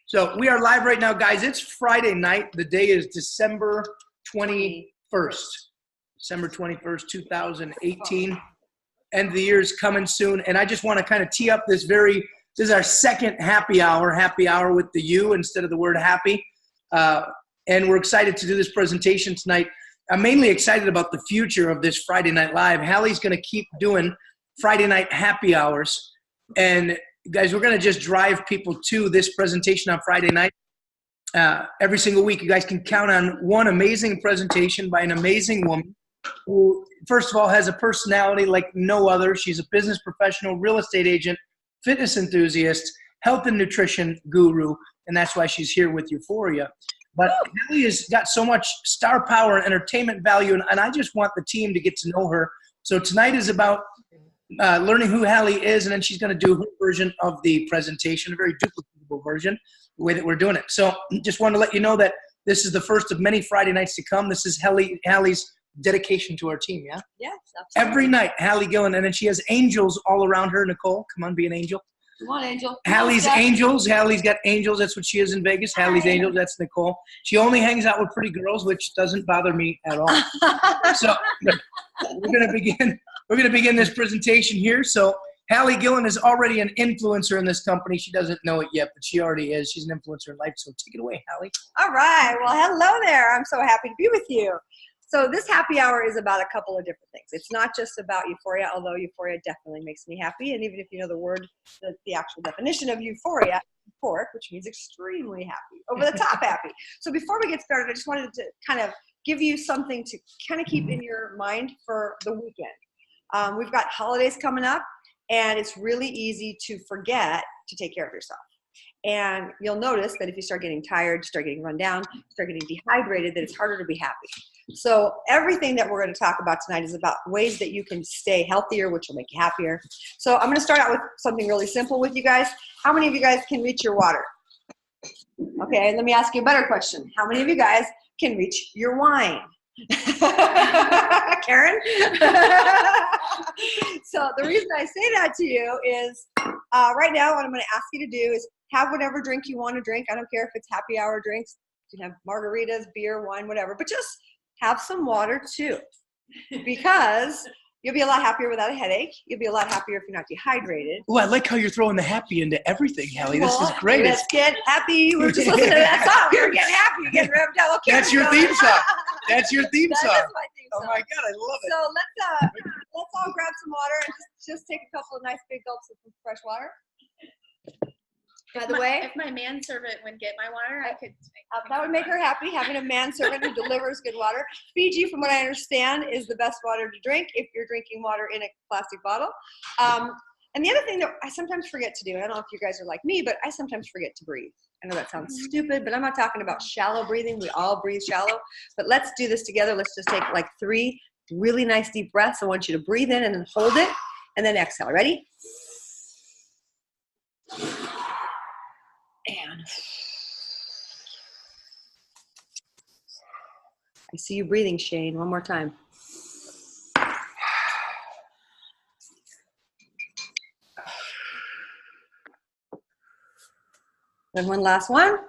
So we are live right now, guys. It's Friday night. The day is December 21st. December 21st, 2018. End of the year is coming soon. And I just want to kind of tee up this is our second happy hour with the U instead of the word happy. And we're excited to do this presentation tonight. I'm mainly excited about the future of this Friday Night Live. Hallie's going to keep doing Friday night happy hours. And guys, we're going to just drive people to this presentation on Friday night. Every single week, you guys can count on one amazing presentation by an amazing woman who, first of all, has a personality like no other. She's a business professional, real estate agent, fitness enthusiast, health and nutrition guru, and that's why she's here with Euphoria. But Hallie has got so much star power and entertainment value, and I just want the team to get to know her. So tonight is about learning who Hallie is, and then she's going to do her version of the presentation, a very duplicatable version, the way that we're doing it. So just wanted to let you know that this is the first of many Friday nights to come. This is Hallie's dedication to our team, yeah? Yes, absolutely. Every night, Hallie Gillin, and then she has angels all around her. Nicole, come on, be an angel. Come on, Angel. Hallie's angels. Hallie's got angels. That's what she is in Vegas. Hallie's angels. That's Nicole. She only hangs out with pretty girls, which doesn't bother me at all. So we're going to begin this presentation here. So Hallie Gillin is already an influencer in this company. She doesn't know it yet, but she already is. She's an influencer in life. So take it away, Hallie. All right. Well, hello there. I'm so happy to be with you. So this happy hour is about a couple of different things. It's not just about euphoria, although euphoria definitely makes me happy. And even if you know the word, the actual definition of euphoria, euphoric, which means extremely happy, over the top happy. So before we get started, I just wanted to kind of give you something to kind of keep in your mind for the weekend. We've got holidays coming up, and it's really easy to forget to take care of yourself. And you'll notice that if you start getting tired, start getting run down, start getting dehydrated, that it's harder to be happy. So everything that we're going to talk about tonight is about ways that you can stay healthier, which will make you happier. So I'm going to start out with something really simple with you guys. How many of you guys can reach your water? Okay, let me ask you a better question. How many of you guys can reach your wine? Karen? So the reason I say that to you is right now what I'm going to ask you to do is have whatever drink you want to drink. I don't care if it's happy hour drinks. You can have margaritas, beer, wine, whatever. But just have some water too, because you'll be a lot happier without a headache. You'll be a lot happier if you're not dehydrated. Oh, I like how you're throwing the happy into everything, Hallie. This is great. Let's get happy. We're just listening to that song. We're getting happy. We're getting revved up. Okay, that's your theme song. That's your theme song. That is my theme song. Oh my God, I love it. So let's all grab some water and just take a couple of nice big gulps of fresh water. By the way, if my manservant would get my water, I could. That would make her happy, having a manservant who delivers good water. Fiji, from what I understand, is the best water to drink if you're drinking water in a plastic bottle. And the other thing that I sometimes forget to do, and I don't know if you guys are like me, but I sometimes forget to breathe. I know that sounds stupid, but I'm not talking about shallow breathing. We all breathe shallow. But let's do this together. Let's just take like 3 really nice deep breaths. I want you to breathe in and then hold it, and then exhale. Ready? And I see you breathing, Shane. One more time. And one last one.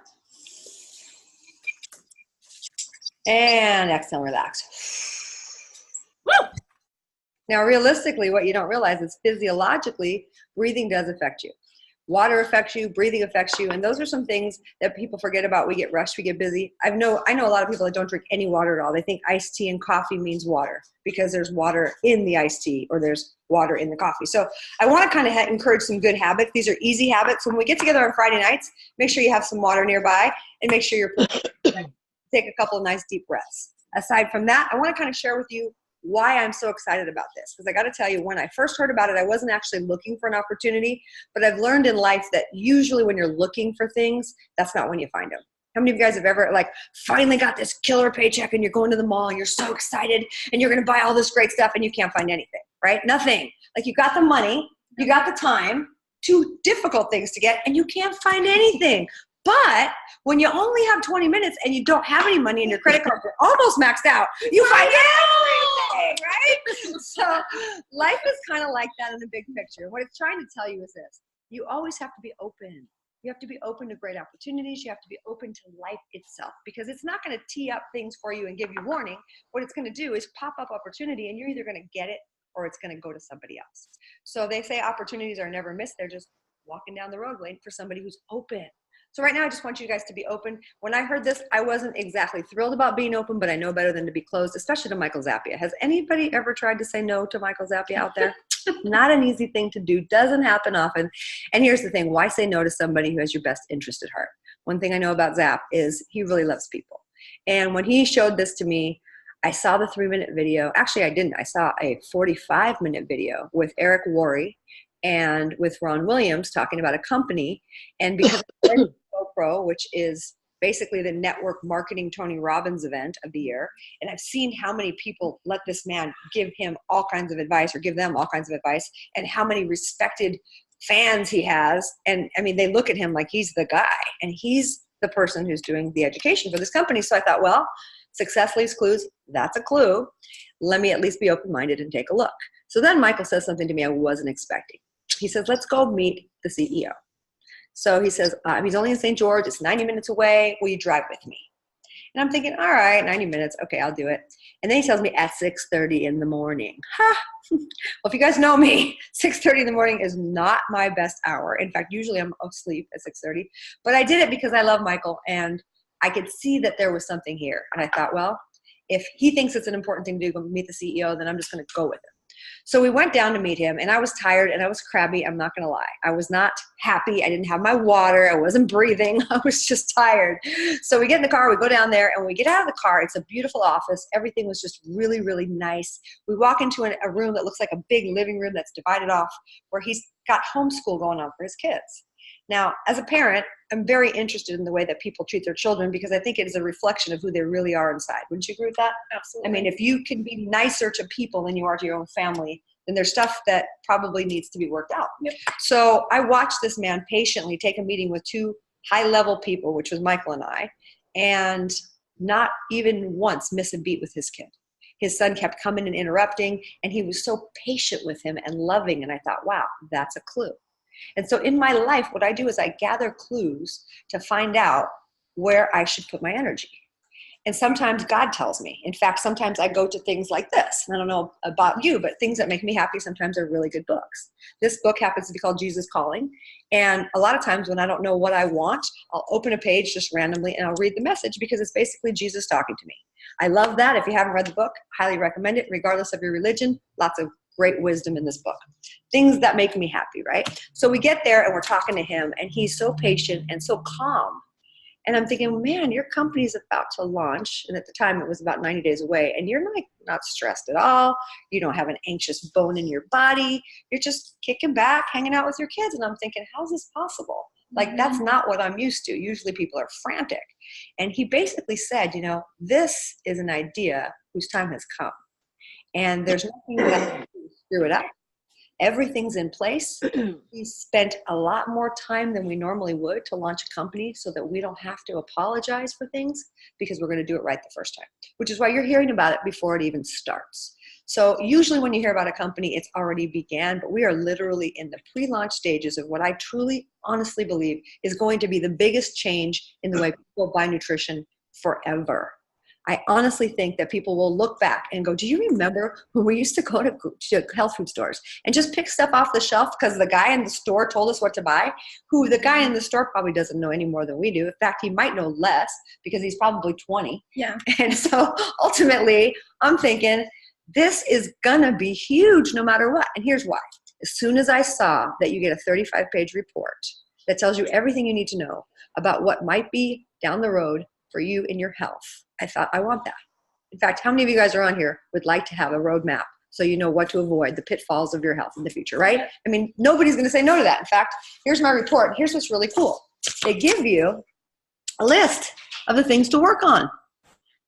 And exhale, relax. Woo! Now, realistically, what you don't realize is physiologically, breathing does affect you. Water affects you, breathing affects you, and those are some things that people forget about. We get rushed, we get busy. I know a lot of people that don't drink any water at all. They think iced tea and coffee means water because there's water in the iced tea or there's water in the coffee. So I want to kind of encourage some good habits. These are easy habits. When we get together on Friday nights, make sure you have some water nearby and make sure you're take a couple of nice deep breaths. Aside from that, I want to kind of share with you why I'm so excited about this. Because I got to tell you, when I first heard about it, I wasn't actually looking for an opportunity, but I've learned in life that usually when you're looking for things, that's not when you find them. How many of you guys have ever finally got this killer paycheck and you're going to the mall and you're so excited and you're going to buy all this great stuff and you can't find anything, right? Nothing. Like you got the money, you got the time, 2 difficult things to get, and you can't find anything. But when you only have 20 minutes and you don't have any money and your credit cards are almost maxed out, you find everything, right? So life is kind of like that in the big picture. What it's trying to tell you is this. You always have to be open. You have to be open to great opportunities. You have to be open to life itself, because it's not going to tee up things for you and give you warning. What it's going to do is pop up opportunity, and you're either going to get it or it's going to go to somebody else. So they say opportunities are never missed. They're just walking down the road waiting for somebody who's open. So right now, I just want you guys to be open. When I heard this, I wasn't exactly thrilled about being open, but I know better than to be closed, especially to Michael Zappia. Has anybody ever tried to say no to Michael Zappia out there? Not an easy thing to do. Doesn't happen often. And here's the thing. Why say no to somebody who has your best interest at heart? One thing I know about Zap is he really loves people. And when he showed this to me, I saw the 3-minute video. Actually, I didn't. I saw a 45-minute video with Eric Worre and with Ron Williams talking about a company. And because of GoPro, which is basically the network marketing Tony Robbins event of the year, and I've seen how many people let this man give him all kinds of advice, or give them all kinds of advice, and how many respected fans he has. And I mean, they look at him like he's the guy, and he's the person who's doing the education for this company. So I thought, well, success leaves clues. That's a clue. Let me at least be open-minded and take a look. So then Michael says something to me I wasn't expecting. He says, let's go meet the CEO. So he says, he's only in St. George. It's 90 minutes away. Will you drive with me? And I'm thinking, all right, 90 minutes. Okay, I'll do it. And then he tells me at 6:30 in the morning. Ha! Well, if you guys know me, 6:30 in the morning is not my best hour. In fact, usually I'm asleep at 6:30. But I did it because I love Michael, and I could see that there was something here. And I thought, well, if he thinks it's an important thing to do, go meet the CEO, then I'm just going to go with him. So we went down to meet him, and I was tired and I was crabby. I'm not going to lie. I was not happy. I didn't have my water. I wasn't breathing. I was just tired. So we get in the car, we go down there, and we get out of the car. It's a beautiful office. Everything was just really, really nice. We walk into a room that looks like a big living room that's divided off, where he's got homeschool going on for his kids. Now, as a parent, I'm very interested in the way that people treat their children, because I think it is a reflection of who they really are inside. Wouldn't you agree with that? Absolutely. I mean, if you can be nicer to people than you are to your own family, then there's stuff that probably needs to be worked out. Yep. So I watched this man patiently take a meeting with 2 high-level people, which was Michael and I, and not even once miss a beat with his kid. His son kept coming and interrupting, and he was so patient with him and loving, and I thought, wow, that's a clue. And so in my life, what I do is I gather clues to find out where I should put my energy. And sometimes God tells me. In fact, sometimes I go to things like this. I don't know about you, but things that make me happy sometimes are really good books. This book happens to be called Jesus Calling. And a lot of times when I don't know what I want, I'll open a page just randomly and I'll read the message, because it's basically Jesus talking to me. I love that. If you haven't read the book, highly recommend it, regardless of your religion. Lots of great wisdom in this book. Things that make me happy, right? So we get there and we're talking to him, and he's so patient and so calm. And I'm thinking, man, your company's about to launch. And at the time it was about 90 days away. And you're not stressed at all. You don't have an anxious bone in your body. You're just kicking back, hanging out with your kids. And I'm thinking, how's this possible? Like, that's not what I'm used to. Usually people are frantic. And he basically said, this is an idea whose time has come. And there's nothing that can screw it up. Everything's in place. We spent a lot more time than we normally would to launch a company, so that we don't have to apologize for things, because we're going to do it right the first time, which is why you're hearing about it before it even starts. So usually when you hear about a company, it's already began, but we are literally in the pre-launch stages of what I truly, honestly believe is going to be the biggest change in the way people buy nutrition forever. I honestly think that people will look back and go, do you remember when we used to go to health food stores and just pick stuff off the shelf because the guy in the store told us what to buy? Who the guy in the store probably doesn't know any more than we do. In fact, he might know less, because he's probably 20. Yeah. And so ultimately, I'm thinking, this is going to be huge no matter what. And here's why. As soon as I saw that you get a 35-page report that tells you everything you need to know about what might be down the road for you in your health, I thought, I want that. In fact, how many of you guys are on here would like to have a roadmap so you know what to avoid, the pitfalls of your health in the future, right? I mean, nobody's going to say no to that. In fact, here's my report. Here's what's really cool. They give you a list of the things to work on.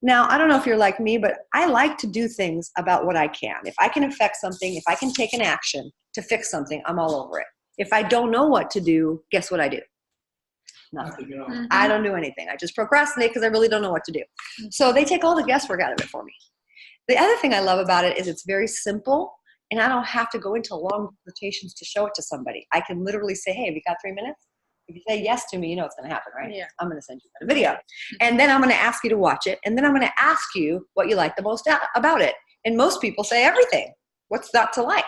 Now, I don't know if you're like me, but I like to do things about what I can. If I can affect something, if I can take an action to fix something, I'm all over it. If I don't know what to do, guess what I do? Nothing. Mm-hmm. I don't do anything. I just procrastinate because I really don't know what to do. So they take all the guesswork out of it for me. The other thing I love about it is it's very simple, and I don't have to go into long quotations to show it to somebody. I can literally say, hey, have you got 3 minutes? If you say yes to me, you know it's going to happen, right? Yeah. I'm going to send you that video. And then I'm going to ask you to watch it. And then I'm going to ask you what you like the most about it. And most people say everything. What's not to like?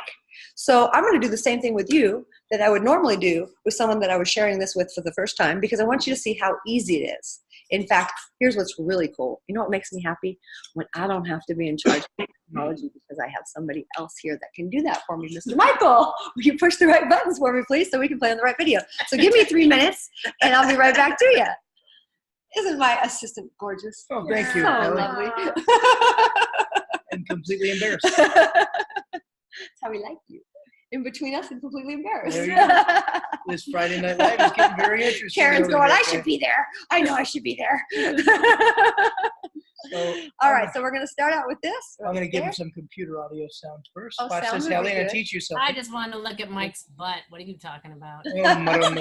So I'm going to do the same thing with you that I would normally do with someone that I was sharing this with for the first time, because I want you to see how easy it is. In fact, here's what's really cool. You know what makes me happy? When I don't have to be in charge of technology because I have somebody else here that can do that for me. Mr. Michael, will you push the right buttons for me, please, so we can play on the right video? So give me 3 minutes, and I'll be right back to you. Isn't my assistant gorgeous? Oh, thank you. So Hali. lovely. I'm completely embarrassed. That's how we like you. In between us and completely embarrassed. There you go. This Friday Night Live is getting very interesting. Karen's over going, here. I should be there. I know I should be there. So, All right, so we're going to start out with this. I'm going to give There. him some computer audio sounds first. Oh, Watch sound this, would be Hali, and good. I'll teach you I something. just wanted to look at Mike's butt. What are you talking about? Oh, madam.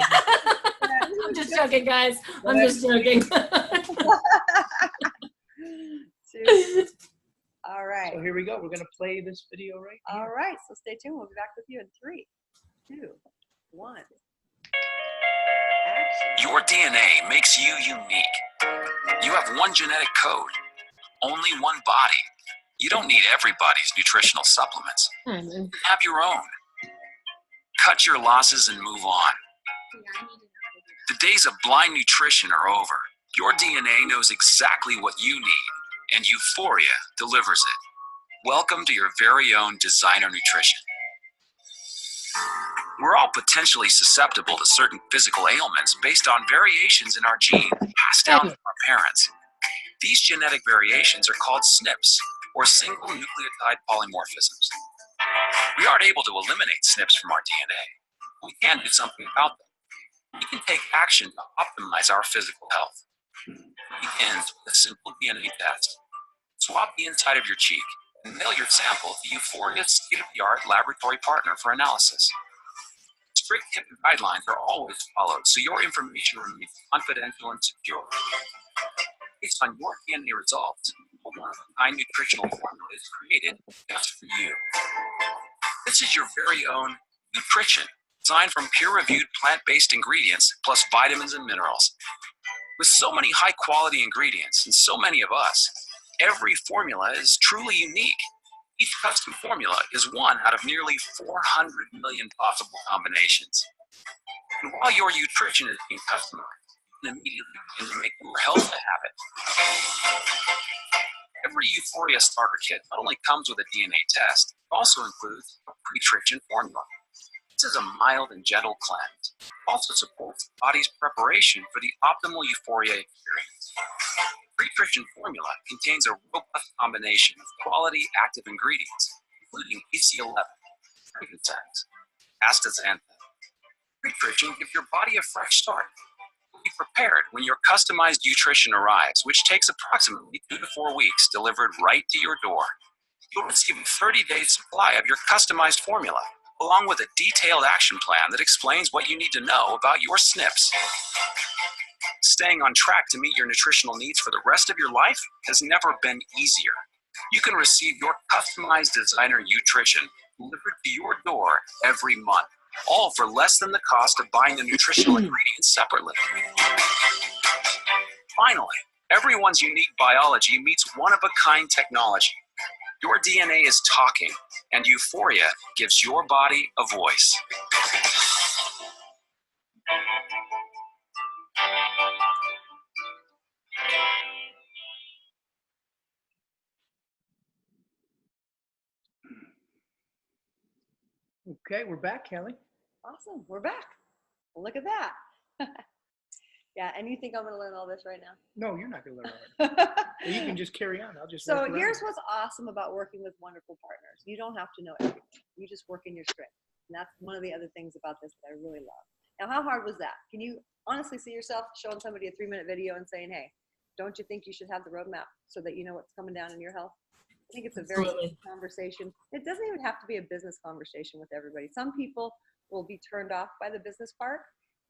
I'm just joking, guys. I'm just joking. All right. So here we go. We're going to play this video right here. All right, so stay tuned. We'll be back with you in 3, 2, 1. Action. Your DNA makes you unique. You have one genetic code, only one body. You don't need everybody's nutritional supplements. Have your own. Cut your losses and move on. The days of blind nutrition are over. Your DNA knows exactly what you need, and Euphoria delivers it. Welcome to your very own designer nutrition. We're all potentially susceptible to certain physical ailments based on variations in our gene passed down from our parents. These genetic variations are called SNPs, or single nucleotide polymorphisms. We aren't able to eliminate SNPs from our DNA. We can do something about them. We can take action to optimize our physical health. It begins with a simple DNA test. Swab the inside of your cheek and mail your sample to Euphoria's state-of-the-art laboratory partner for analysis. Strict HIPAA guidelines are always followed, so your information remains confidential and secure. Based on your DNA results, a one-of-a-kind nutritional formula is created just for you. This is your very own nutrition, designed from peer-reviewed plant-based ingredients plus vitamins and minerals. With so many high-quality ingredients and so many of us, every formula is truly unique. Each custom formula is one out of nearly 400 million possible combinations. And while your nutrition is being customized, you can immediately begin to make your health a habit. Every Euphoria starter kit not only comes with a DNA test, it also includes a pre-nutrition formula. This is a mild and gentle cleanse. It also supports the body's preparation for the optimal Euphoria experience. Pre-nutrition formula contains a robust combination of quality active ingredients, including BC11, frankincense, astaxanthin. Pre-nutrition gives your body a fresh start. Be prepared when your customized nutrition arrives, which takes approximately 2 to 4 weeks, delivered right to your door. You'll receive a 30-day supply of your customized formula, along with a detailed action plan that explains what you need to know about your SNPs. Staying on track to meet your nutritional needs for the rest of your life has never been easier. You can receive your customized designer nutrition delivered to your door every month, all for less than the cost of buying the nutritional ingredients separately. Finally, everyone's unique biology meets one-of-a-kind technology. Your DNA is talking, and Euphoria gives your body a voice. Okay, we're back, Hali. Awesome. We're back. Well, look at that. Yeah, and you think I'm going to learn all this right now? No, you're not going to learn all that. Well, you can just carry on. I'll just. So work around here's it. what's awesome about working with wonderful partners. You don't have to know everything. You just work in your strength. And that's one of the other things about this that I really love. Now, how hard was that? Can you honestly see yourself showing somebody a 3-minute video and saying, hey, don't you think you should have the roadmap so that you know what's coming down in your health? I think it's a very easy conversation. It doesn't even have to be a business conversation with everybody. Some people will be turned off by the business part,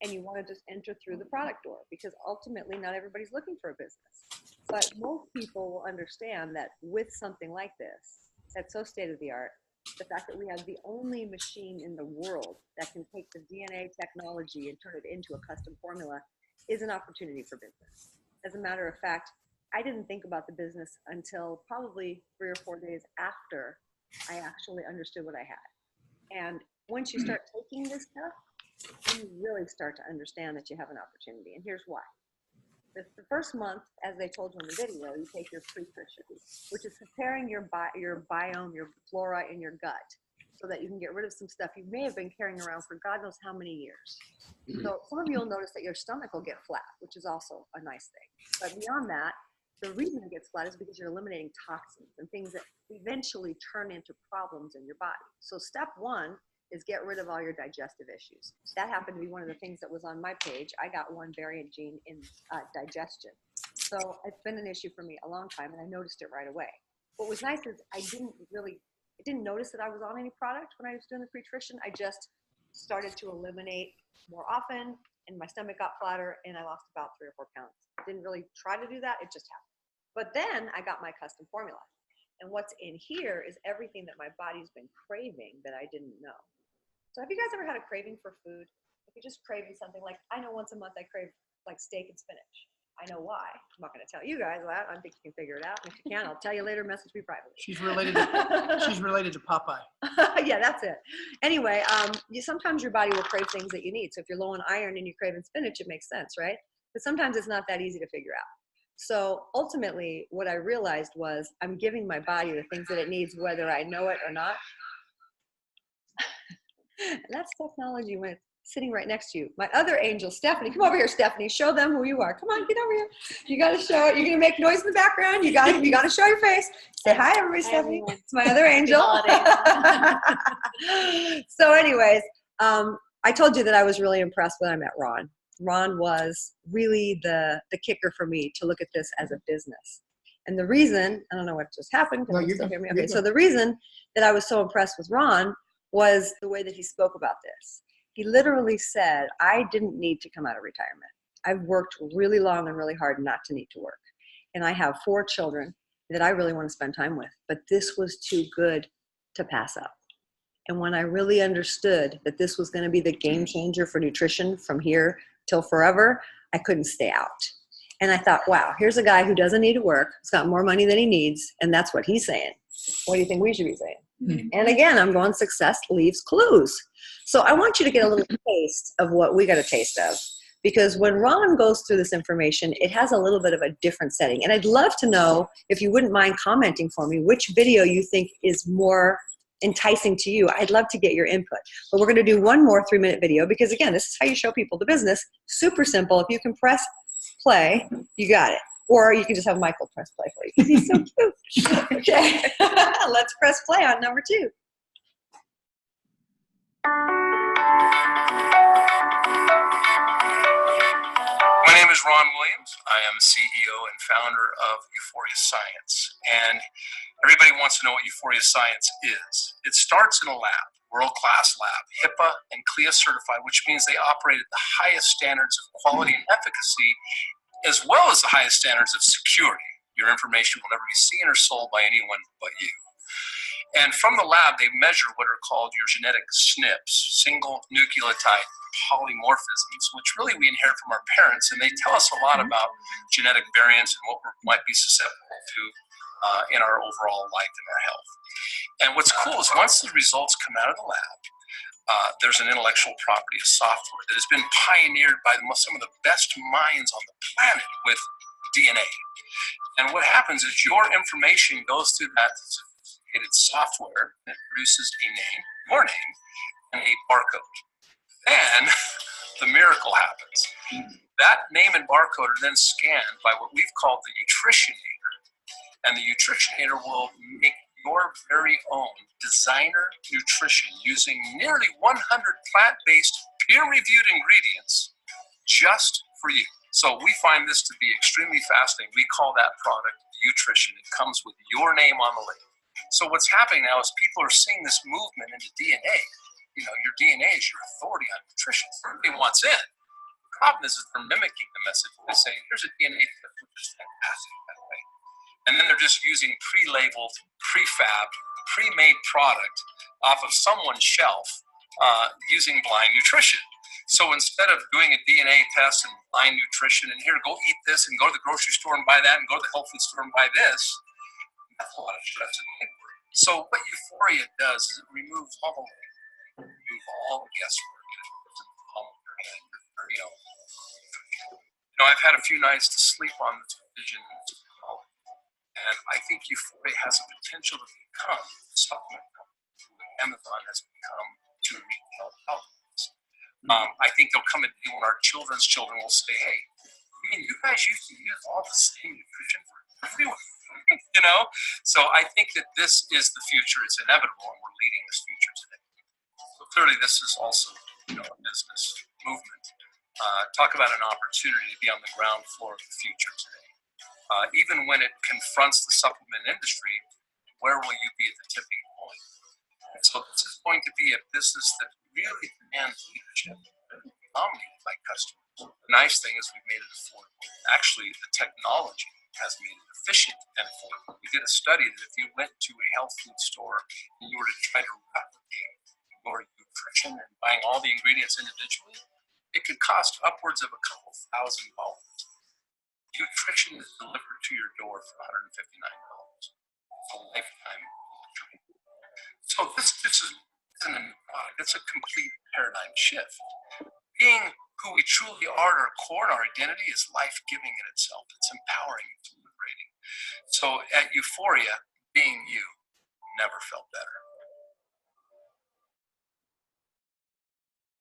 and you want to just enter through the product door because ultimately not everybody's looking for a business. But most people will understand that with something like this, that's so state of the art, the fact that we have the only machine in the world that can take the DNA technology and turn it into a custom formula is an opportunity for business. As a matter of fact, I didn't think about the business until probably 3 or 4 days after I actually understood what I had. And once you start taking this stuff, then you really start to understand that you have an opportunity. And here's why. The first month, as they told you in the video, you take your pre-nutrition, which is preparing your biome, your flora in your gut, so that you can get rid of some stuff you may have been carrying around for God knows how many years. So some of you will notice that your stomach will get flat, which is also a nice thing. But beyond that, the reason it gets flat is because you're eliminating toxins and things that eventually turn into problems in your body. So step one is get rid of all your digestive issues. That happened to be one of the things that was on my page. I got one variant gene in digestion. So it's been an issue for me a long time, and I noticed it right away. What was nice is I didn't notice that I was on any product when I was doing the pre-nutrition. I just started to eliminate more often, and my stomach got flatter, and I lost about 3 or 4 pounds. Didn't really try to do that, it just happened. But then I got my custom formula. And what's in here is everything that my body's been craving that I didn't know. So have you guys ever had a craving for food? If you're just craving something, like I know once a month I crave like steak and spinach. I know why. I'm not going to tell you guys that. I think you can figure it out. And if you can, I'll tell you later. Message me privately. She's related to Popeye. Yeah, that's it. Anyway, sometimes your body will crave things that you need. So if you're low on iron and you're craving spinach, it makes sense, right? But sometimes it's not that easy to figure out. So ultimately, what I realized was I'm giving my body the things that it needs, whether I know it or not. And that's technology when it's sitting right next to you. My other angel, Stephanie, come over here, Stephanie. Show them who you are. Come on, get over here. You got to show it. You're going to make noise in the background. You got to show your face. Say hi, everybody, Stephanie. Everyone. It's my other angel. So anyways, I told you that I was really impressed when I met Ron. Ron was really the kicker for me to look at this as a business. And the reason, I don't know what just happened. No, Can you you're still hear me? good. Okay, so the reason that I was so impressed with Ron was the way that he spoke about this. He literally said, I didn't need to come out of retirement. I've worked really long and really hard not to need to work. And I have 4 children that I really want to spend time with, but this was too good to pass up. And when I really understood that this was going to be the game changer for nutrition from here till forever, I couldn't stay out. And I thought, wow, here's a guy who doesn't need to work. He's got more money than he needs. And that's what he's saying. What do you think we should be saying? Mm-hmm. And again, I'm going, success leaves clues. So I want you to get a little taste of what we got a taste of. Because when Ron goes through this information, it has a little bit of a different setting. And I'd love to know, if you wouldn't mind commenting for me, which video you think is more enticing to you. I'd love to get your input. But we're going to do one more 3-minute video because, again, this is how you show people the business. Super simple. If you can press play, you got it. Or you can just have Michael press play for you because he's so cute. Okay, let's press play on number 2. My name is Ron Williams. I am CEO and founder of Üforia Science. And everybody wants to know what Üforia Science is. It starts in a lab, world-class lab, HIPAA and CLIA certified, which means they operate at the highest standards of quality and efficacy, as well as the highest standards of security. Your information will never be seen or sold by anyone but you. And from the lab, they measure what are called your genetic SNPs, single nucleotide polymorphisms, which really we inherit from our parents, and they tell us a lot about genetic variants and what we might be susceptible to in our overall life and our health. And what's cool is once the results come out of the lab, there's an intellectual property, a software that has been pioneered by some of the best minds on the planet with DNA. And what happens is your information goes through that sophisticated software that produces a name, your name, and a barcode. Then the miracle happens. That name and barcode are then scanned by what we've called the nutritionator. And the nutritionator will make your very own designer nutrition using nearly 100 plant-based, peer-reviewed ingredients just for you. So we find this to be extremely fascinating. We call that product nutrition. It comes with your name on the label. So what's happening now is people are seeing this movement into DNA. You know, your DNA is your authority on nutrition. Everybody wants in. The problem is they're mimicking the message. They say, here's a DNA test, which is fantastic, by the way. And then they're just using pre-labeled, prefabbed pre-made product off of someone's shelf using blind nutrition. So instead of doing a DNA test and blind nutrition and here, go eat this and go to the grocery store and buy that and go to the health food store and buy this, that's a lot of stress and paperwork. So what Üforia does is it removes all the guesswork. I've had a few nights to sleep on this vision, and I think Üforia has a potential to become a supplement company. Amazon has become to retail outlets. I think there'll come a day when our children's children will say, hey, you guys used to use all the same nutrition for everyone. So I think that this is the future. It's inevitable, and we're leading this future today. So clearly this is also a business movement. Talk about an opportunity to be on the ground floor of the future today. Even when it confronts the supplement industry, where will you be at the tipping point? And so this is going to be a business that really demands leadership, dominated by customers. The nice thing is we've made it affordable. Actually, the technology has made it efficient and affordable. We did a study that if you went to a health food store and you were to try to replicate your nutrition and buying all the ingredients individually, it could cost upwards of a couple $1,000. Nutrition is delivered to your door for $159. It's a lifetime treatment. So this isn't a new product. It's a complete paradigm shift. Being who we truly are at our core and our identity is life-giving in itself. It's empowering. It's liberating. So at Üforia, being you never felt better.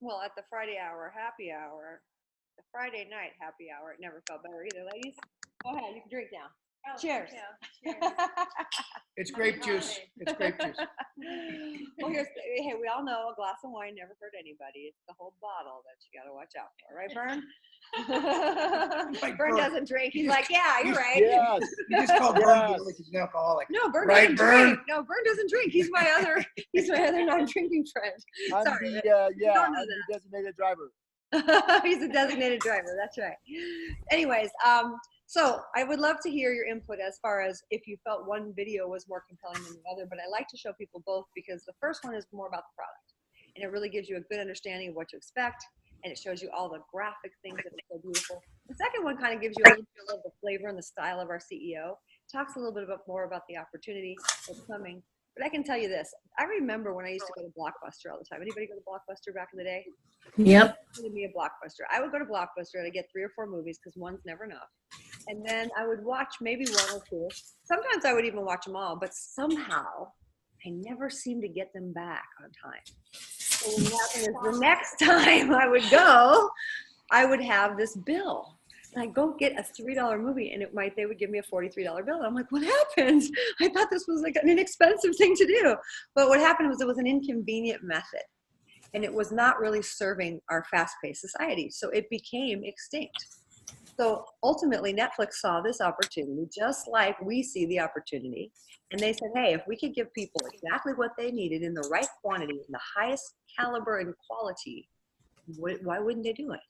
Well, at the Friday night happy hour, it never felt better either, ladies. Go ahead, you can drink now. Oh, Cheers. thank you. Cheers. It's grape juice. It's grape juice. Well, hey, we all know a glass of wine never hurt anybody. It's the whole bottle that you got to watch out for, right, Vern? Like Vern Vern. doesn't drink. He's like, yeah, you're right. Yes. You just called Vern like he's an alcoholic. No, Vern Right, doesn't Vern? drink. No, Vern doesn't drink. He's my other non-drinking friend. I'm Sorry. the, don't I'm know the designated driver. He's a designated driver. That's right. Anyways, so I would love to hear your input as far as if you felt one video was more compelling than the other, but I like to show people both because the first one is more about the product and it really gives you a good understanding of what to expect and it shows you all the graphic things that are so beautiful. The second one kind of gives you a little bit of the flavor and the style of our CEO, talks a little bit more about the opportunity that's coming. But I can tell you this, I remember when I used to go to Blockbuster all the time. Anybody go to Blockbuster back in the day? Yep. Give me a Blockbuster. I would go to Blockbuster and I'd get 3 or 4 movies because one's never enough. And then I would watch maybe 1 or 2. Sometimes I would even watch them all, but somehow I never seemed to get them back on time. So what happened is the next time I would go, I would have this bill. And I'd go get a $3 movie and they would give me a $43 bill. And I'm like, what happened? I thought this was like an inexpensive thing to do. But what happened was it was an inconvenient method. And it was not really serving our fast-paced society. So it became extinct. So ultimately, Netflix saw this opportunity, just like we see the opportunity. And they said, hey, if we could give people exactly what they needed in the right quantity, in the highest caliber and quality, why wouldn't they do it?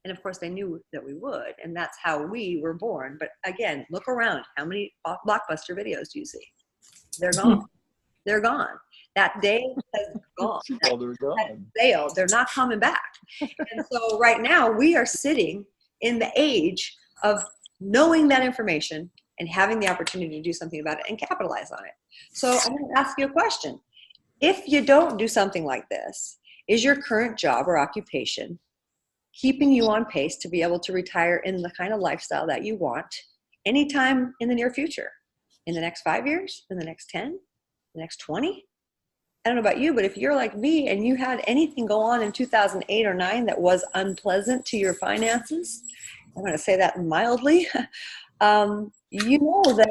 And of course, they knew that we would. And that's how we were born. But again, look around. How many Blockbuster videos do you see? They're gone. They're gone. That day has gone. Well, they're gone. That sale, they're not coming back. And so right now we are sitting in the age of knowing that information and having the opportunity to do something about it and capitalize on it. So I'm going to ask you a question. If you don't do something like this, is your current job or occupation keeping you on pace to be able to retire in the kind of lifestyle that you want anytime in the near future? In the next 5 years? In the next 10? The next 20? I don't know about you, but if you're like me and you had anything go on in 2008 or 9 that was unpleasant to your finances, I'm going to say that mildly, you know that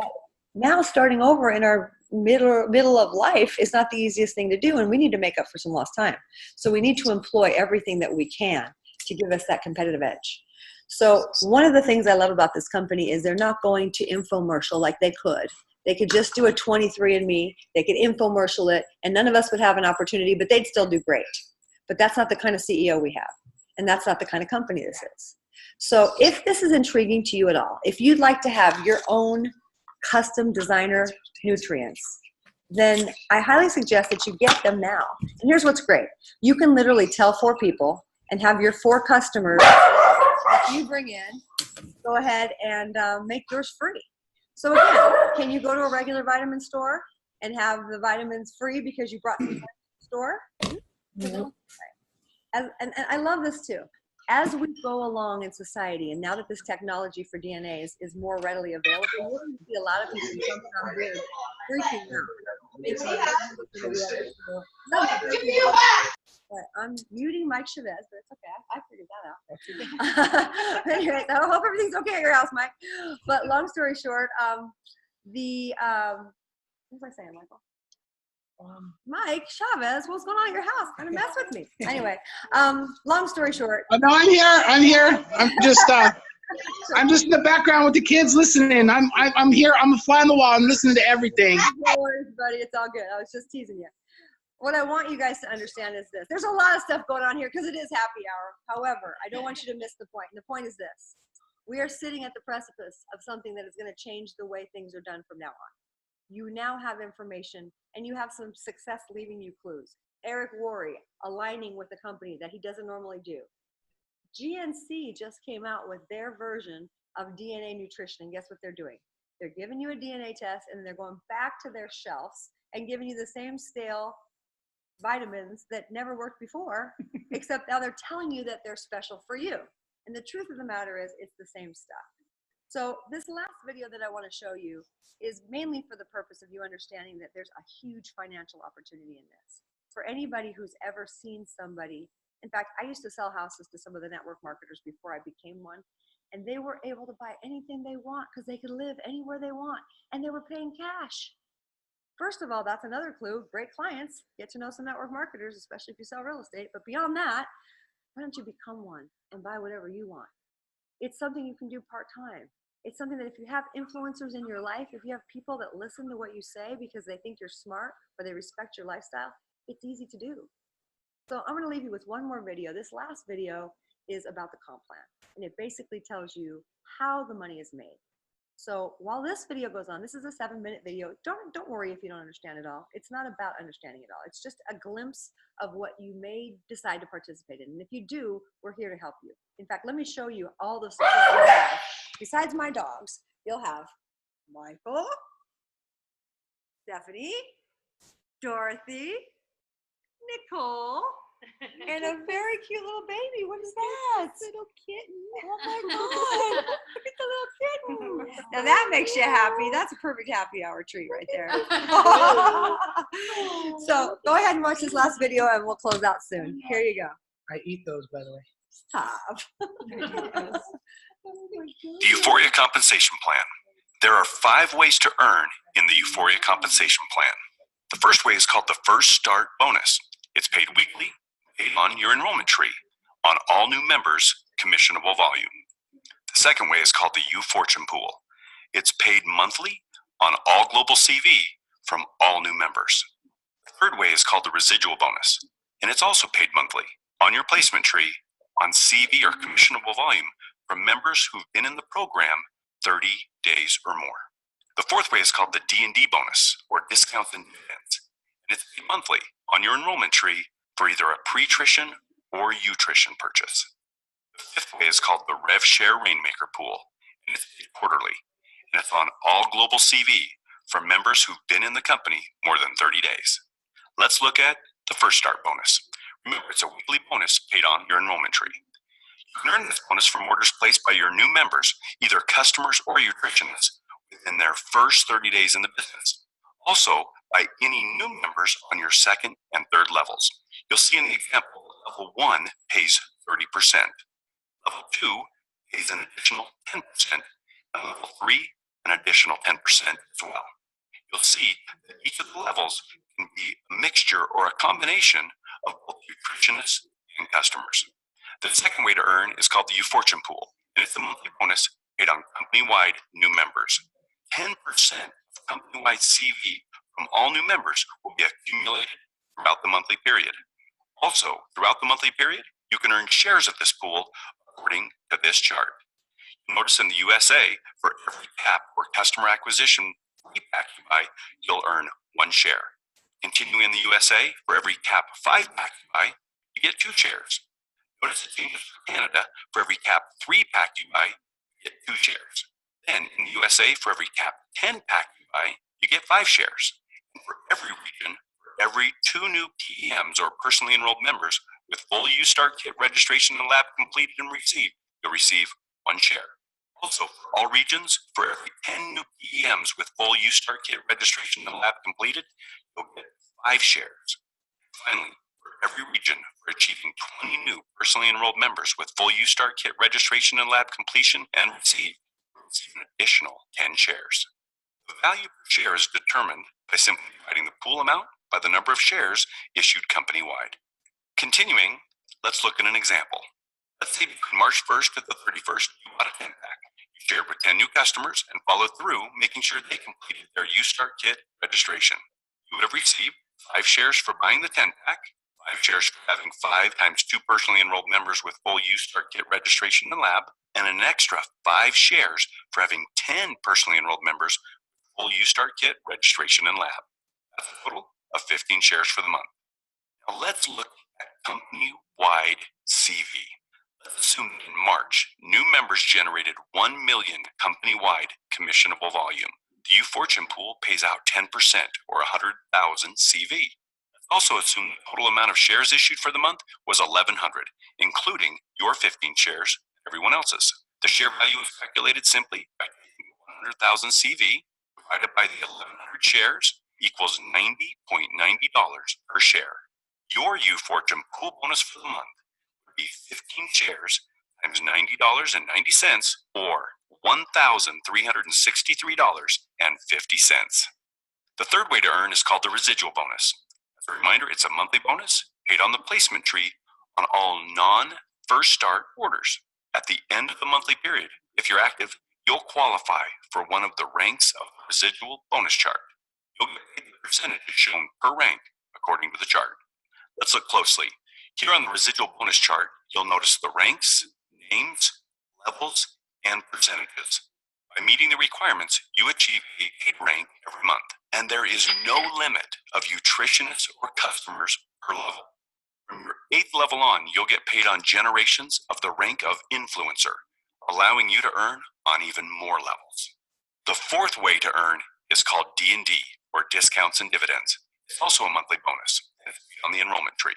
now starting over in our middle of life is not the easiest thing to do, and we need to make up for some lost time. So we need to employ everything that we can to give us that competitive edge. So one of the things I love about this company is they're not going to infomercial like they could. They could just do a 23andMe, they could infomercial it, and none of us would have an opportunity, but they'd still do great. But that's not the kind of CEO we have, and that's not the kind of company this is. So if this is intriguing to you at all, if you'd like to have your own custom designer nutrients, then I highly suggest that you get them now. And here's what's great. You can literally tell 4 people and have your 4 customers that you bring in go ahead and make yours free. So again, can you go to a regular vitamin store and have the vitamins free because you brought them to the store? Mhm. And I love this too. As we go along in society, and now that this technology for DNA is more readily available, you're going to see a lot of people jumping on board, freaking out. But I'm muting Mike Chavez, but it's okay. I figured that out. Anyway, I hope everything's okay at your house, Mike. But long story short, what was I saying, Michael? Mike Chavez, what's going on at your house? Trying to mess with me. Anyway, long story short. Oh, no, I'm here. I'm just in the background with the kids listening. I'm here. I'm a fly on the wall. I'm listening to everything. No worries, buddy. It's all good. I was just teasing you. What I want you guys to understand is this. There's a lot of stuff going on here because it is happy hour. However, I don't want you to miss the point. And the point is this. We are sitting at the precipice of something that is going to change the way things are done from now on. You now have information, and you have some success leaving you clues. Eric Worre aligning with the company that he doesn't normally do. GNC just came out with their version of DNA nutrition, and guess what they're doing? They're giving you a DNA test, and they're going back to their shelves and giving you the same stale vitamins that never worked before, except now they're telling you that they're special for you. And the truth of the matter is, it's the same stuff. So this last video that I want to show you is mainly for the purpose of you understanding that there's a huge financial opportunity in this. For anybody who's ever seen somebody, in fact, I used to sell houses to some of the network marketers before I became one, and they were able to buy anything they want because they could live anywhere they want, and they were paying cash. First of all, that's another clue. Great clients. Get to know some network marketers, especially if you sell real estate. But beyond that, why don't you become one and buy whatever you want? It's something you can do part-time. It's something that if you have influencers in your life, if you have people that listen to what you say because they think you're smart or they respect your lifestyle, it's easy to do. So I'm going to leave you with one more video. This last video is about the comp plan, and it basically tells you how the money is made. So while this video goes on, this is a 7-minute video. Don't worry if you don't understand it all. It's not about understanding it all. It's just a glimpse of what you may decide to participate in. And if you do, we're here to help you. In fact, let me show you all the support you have. Besides my dogs, you'll have Michael, Stephanie, Dorothy, Nicole, and a very cute little baby. What is that? Little kitten. Oh my God. Look at the little kitten. Now that makes you happy. That's a perfect happy hour treat right there. So go ahead and watch this last video and we'll close out soon. Here you go. I eat those, by the way. Stop. The Üforia Compensation Plan. There are 5 ways to earn in the Üforia Compensation Plan. The first way is called the First Start Bonus. It's paid weekly, paid on your enrollment tree, on all new members' commissionable volume. The second way is called the U-Fortune Pool. It's paid monthly on all global CV from all new members. The third way is called the Residual Bonus, and it's also paid monthly on your placement tree on CV or commissionable volume from members who've been in the program 30 days or more. The fourth way is called the D&D bonus, or discounts and dividends, and it's paid monthly on your enrollment tree for either a pre-trition or U-trition purchase. The fifth way is called the Rev Share Rainmaker Pool, and it's paid quarterly, and it's on all global CV for members who've been in the company more than 30 days. Let's look at the First Start bonus. Remember, it's a weekly bonus paid on your enrollment tree. You can earn this bonus from orders placed by your new members, either customers or nutritionists, within their first 30 days in the business. Also, by any new members on your second and third levels. You'll see in the example, level 1 pays 30%. Level 2 pays an additional 10%, and level 3 an additional 10% as well. You'll see that each of the levels can be a mixture or a combination of both nutritionists and customers. The second way to earn is called the U-Fortune Pool, and it's a monthly bonus paid on company-wide new members. 10% of company-wide CV from all new members will be accumulated throughout the monthly period. Also, throughout the monthly period, you can earn shares of this pool according to this chart. You'll notice in the USA, for every cap or customer acquisition 3 packs you buy, you'll earn 1 share. Continuing in the USA, for every cap 5 packs you buy, you get 2 shares. Notice it changes for Canada. For every cap 3 pack you buy, you get 2 shares. Then in the USA, for every cap 10 pack you buy, you get 5 shares. And for every region, for every 2 new PEMs or personally enrolled members with full U-Start kit registration and lab completed and received, you'll receive 1 share. Also, for all regions, for every 10 new PEMs with full U-Start kit registration and lab completed, you'll get 5 shares. Finally, for every region, for achieving 20 new personally enrolled members with full U-Start kit registration and lab completion and receive an additional 10 shares. The value per share is determined by simply dividing the pool amount by the number of shares issued company-wide. Continuing, let's look at an example. Let's say between March 1st to the 31st, you bought a 10-pack. You shared with 10 new customers and followed through, making sure they completed their U-Start kit registration. You would have received 5 shares for buying the 10-pack, 5 shares for having 5 times 2 personally enrolled members with full U-Start kit registration and lab, and an extra 5 shares for having 10 personally enrolled members with full U-Start kit registration and lab. That's a total of 15 shares for the month. Now let's look at company-wide CV. Let's assume that in March, new members generated 1 million company-wide commissionable volume. The U-Fortune pool pays out 10% or 100,000 CV. Let's also assume the total amount of shares issued for the month was 1,100, including your 15 shares and everyone else's. The share value is calculated simply by taking 100,000 CV divided by the 1,100 shares equals $90.90 per share. Your U-Fortune pool bonus for the month would be 15 shares times $90.90 or $1,363.50. The third way to earn is called the residual bonus. As a reminder, it's a monthly bonus paid on the placement tree on all non-first start orders. At the end of the monthly period, if you're active, you'll qualify for one of the ranks of the residual bonus chart. You'll get paid the percentages shown per rank according to the chart. Let's look closely. Here on the residual bonus chart, you'll notice the ranks, names, levels, and percentages. By meeting the requirements, you achieve a paid rank every month, and there is no limit of nutritionists or customers per level. From your 8th level on, you'll get paid on generations of the rank of influencer, allowing you to earn on even more levels. The fourth way to earn is called D&D, or discounts and dividends. It's also a monthly bonus, and it's on the enrollment tree.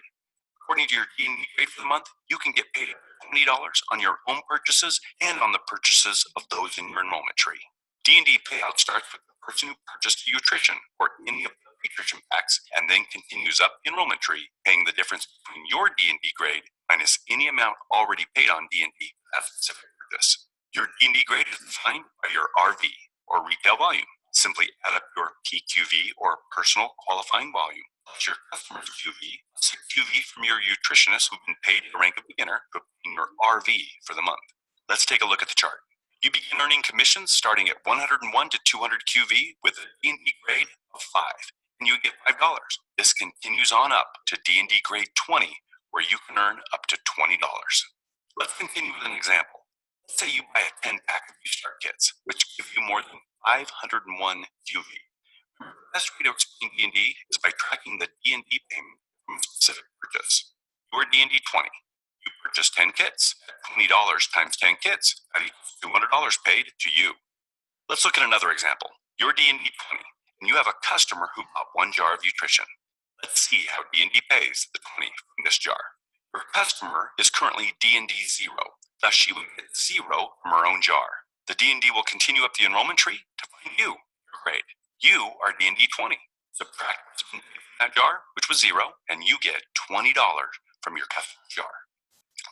According to your D&D grade for the month, you can get paid $20 on your own purchases and on the purchases of those in your enrollment tree. D&D payout starts with the person who purchased nutrition or any of the nutrition packs and then continues up the enrollment tree, paying the difference between your D&D grade minus any amount already paid on D&D for that specific purchase. Your D&D grade is defined by your RV, or retail volume. Simply add up your PQV, or personal qualifying volume, plus your customer's QV, plus your QV from your nutritionist who've been paid the rank of beginner, to obtain your RV for the month. Let's take a look at the chart. You begin earning commissions starting at 101 to 200 QV with a D&D grade of 5, and you get $5. This continues on up to D&D grade 20, where you can earn up to $20. Let's continue with an example. Let's say you buy a 10-pack of U-Start kits, which give you more than 501 QV. The best way to explain D&D is by tracking the D&D payment from a specific purchase. Your D&D 20. You purchase 10 kits at $20 times 10 kits. That equals $200 paid to you. Let's look at another example. Your D&D 20, and you have a customer who bought 1 jar of nutrition. Let's see how D&D pays the 20 from this jar. Your customer is currently D&D 0. Thus, she would get 0 from her own jar. The D&D will continue up the enrollment tree to find you, your grade. You are D&D 20. Subtract what's been paid from that jar, which was 0, and you get $20 from your customer's jar.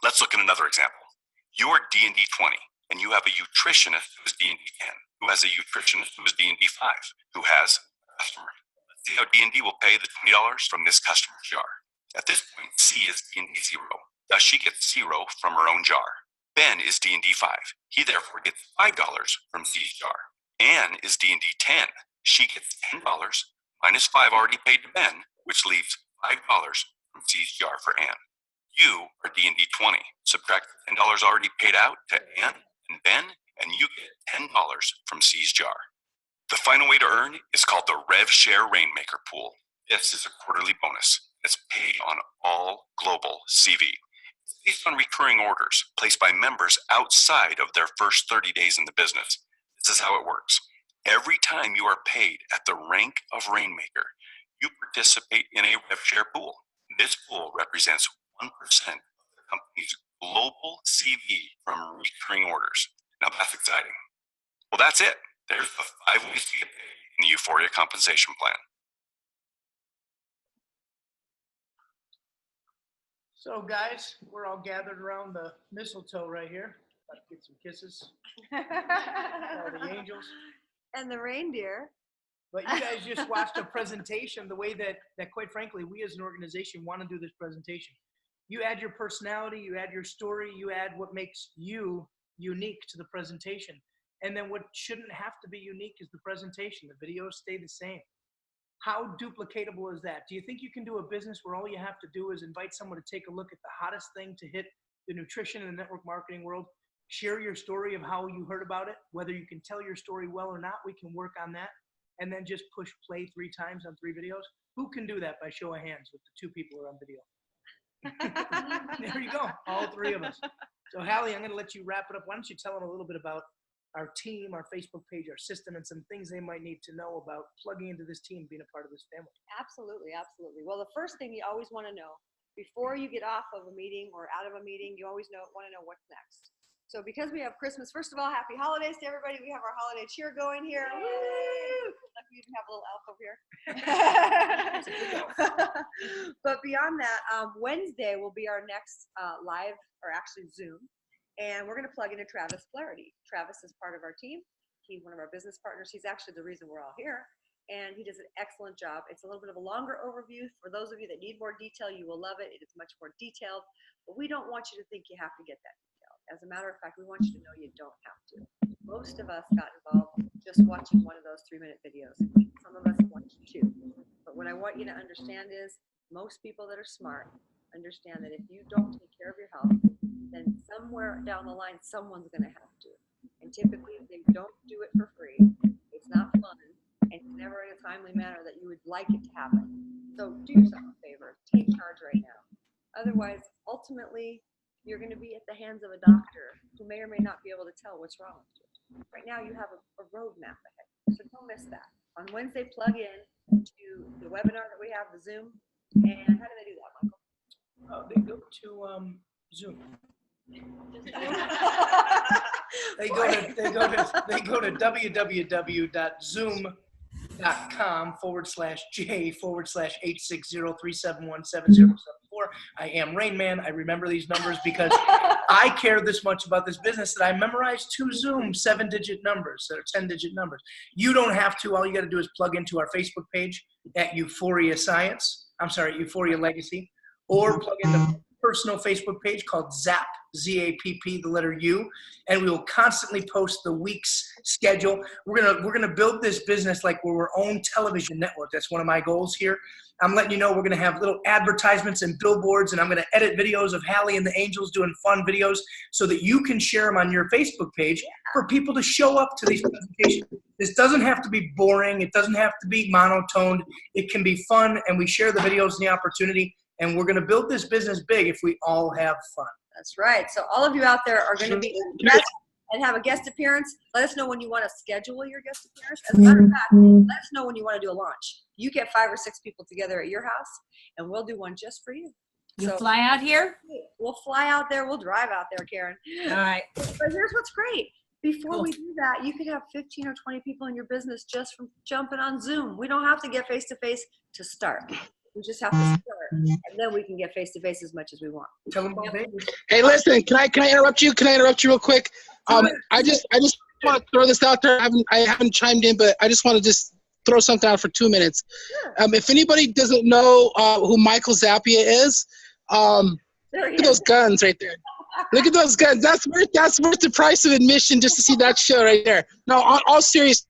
Let's look at another example. You are D&D 20, and you have a nutritionist who is D&D 10, who has a nutritionist who is D&D 5, who has a customer. Let's see how D&D will pay the $20 from this customer's jar. At this point, C is D&D 0. Thus, she gets 0 from her own jar. Ben is D&D 5. He therefore gets $5 from C's jar. Ann is D&D 10. She gets $10 minus 5 already paid to Ben, which leaves $5 from C's jar for Ann. You are D&D 20. Subtract the $10 already paid out to Ann and Ben, and you get $10 from C's jar. The final way to earn is called the Rev Share Rainmaker Pool. This is a quarterly bonus that's paid on all global CV. It's based on recurring orders placed by members outside of their first 30 days in the business. This is how it works. Every time you are paid at the rank of Rainmaker, you participate in a Rev Share pool. This pool represents 1% of the company's global CV from recurring orders. Now that's exciting. Well, that's it. There's the 5 ways to get paid in the Üforia compensation plan. So guys, we're all gathered around the mistletoe right here. About to get some kisses. All the angels. And the reindeer. But you guys just watched a presentation the way that quite frankly, we as an organization want to do this presentation. You add your personality, you add your story, you add what makes you unique to the presentation. And then what shouldn't have to be unique is the presentation. The videos stay the same. How duplicatable is that? Do you think you can do a business where all you have to do is invite someone to take a look at the hottest thing to hit the nutrition and the network marketing world, share your story of how you heard about it, whether you can tell your story well or not, we can work on that, and then just push play 3 times on 3 videos? Who can do that by show of hands with the 2 people who are on video? There you go, all 3 of us. So Hali, I'm going to let you wrap it up. Why don't you tell them a little bit about our team, our Facebook page, our system, and some things they might need to know about plugging into this team, being a part of this family. Absolutely, absolutely. Well, the first thing you always want to know before you get off of a meeting or out of a meeting, you always want to know what's next. So because we have Christmas, first of all, happy holidays to everybody. We have our holiday cheer going here. Woo! Like we even have a little elf over here. But beyond that, Wednesday will be our next live, or actually Zoom. And we're going to plug into Travis Flaherty. Travis is part of our team. He's one of our business partners. He's actually the reason we're all here. And he does an excellent job. It's a little bit of a longer overview. For those of you that need more detail, you will love it. It is much more detailed. But we don't want you to think you have to get that detailed. As a matter of fact, we want you to know you don't have to. Most of us got involved just watching one of those 3-minute videos. Some of us watched 2. But what I want you to understand is most people that are smart understand that if you don't take care of your health, then somewhere down the line, someone's going to have to. And typically, they don't do it for free. It's not fun, and it's never in a timely manner that you would like it to happen. So do yourself a favor. Take charge right now. Otherwise, ultimately, you're going to be at the hands of a doctor who may or may not be able to tell what's wrong with you. Right now, you have a roadmap ahead, so don't miss that. On Wednesday, plug in to the webinar that we have, the Zoom. And how do they do that, Michael? They go to Zoom. They go to www.zoom.com/J/86037170774. I am Rain Man. I remember these numbers because I care this much about this business that I memorized 2 Zoom 7-digit numbers or 10-digit numbers. You don't have to. All you got to do is plug into our Facebook page at Üforia Üforia Legacy, or plug into personal Facebook page called ZAP, Z-A-P-P, the letter U, and we will constantly post the week's schedule. We're gonna build this business like we're our own television network. That's one of my goals here. I'm letting you know we're gonna have little advertisements and billboards, and I'm gonna edit videos of Hali and the Angels doing fun videos so that you can share them on your Facebook page for people to show up to these presentations. This doesn't have to be boring. It doesn't have to be monotoned. It can be fun, and we share the videos and the opportunity. And we're going to build this business big if we all have fun. That's right. So all of you out there are going to be guests and have a guest appearance. Let us know when you want to schedule your guest appearance. As a matter of fact, let us know when you want to do a launch. You get 5 or 6 people together at your house, and we'll do one just for you. You fly out here? We'll fly out there. We'll drive out there, Karen. All right. But here's what's great. Before we do that, you could have 15 or 20 people in your business just from jumping on Zoom. We don't have to get face-to-face to start. We just have to start, and then we can get face-to-face as much as we want. Tell them about it. Hey, listen, can I interrupt you? Can I interrupt you real quick? I just want to throw this out there. I haven't chimed in, but I just want to just throw something out for 2 minutes. Sure. If anybody doesn't know who Michael Zappia is, look at those guns right there. Look at those guns. That's worth the price of admission just to see that show right there. No, all serious.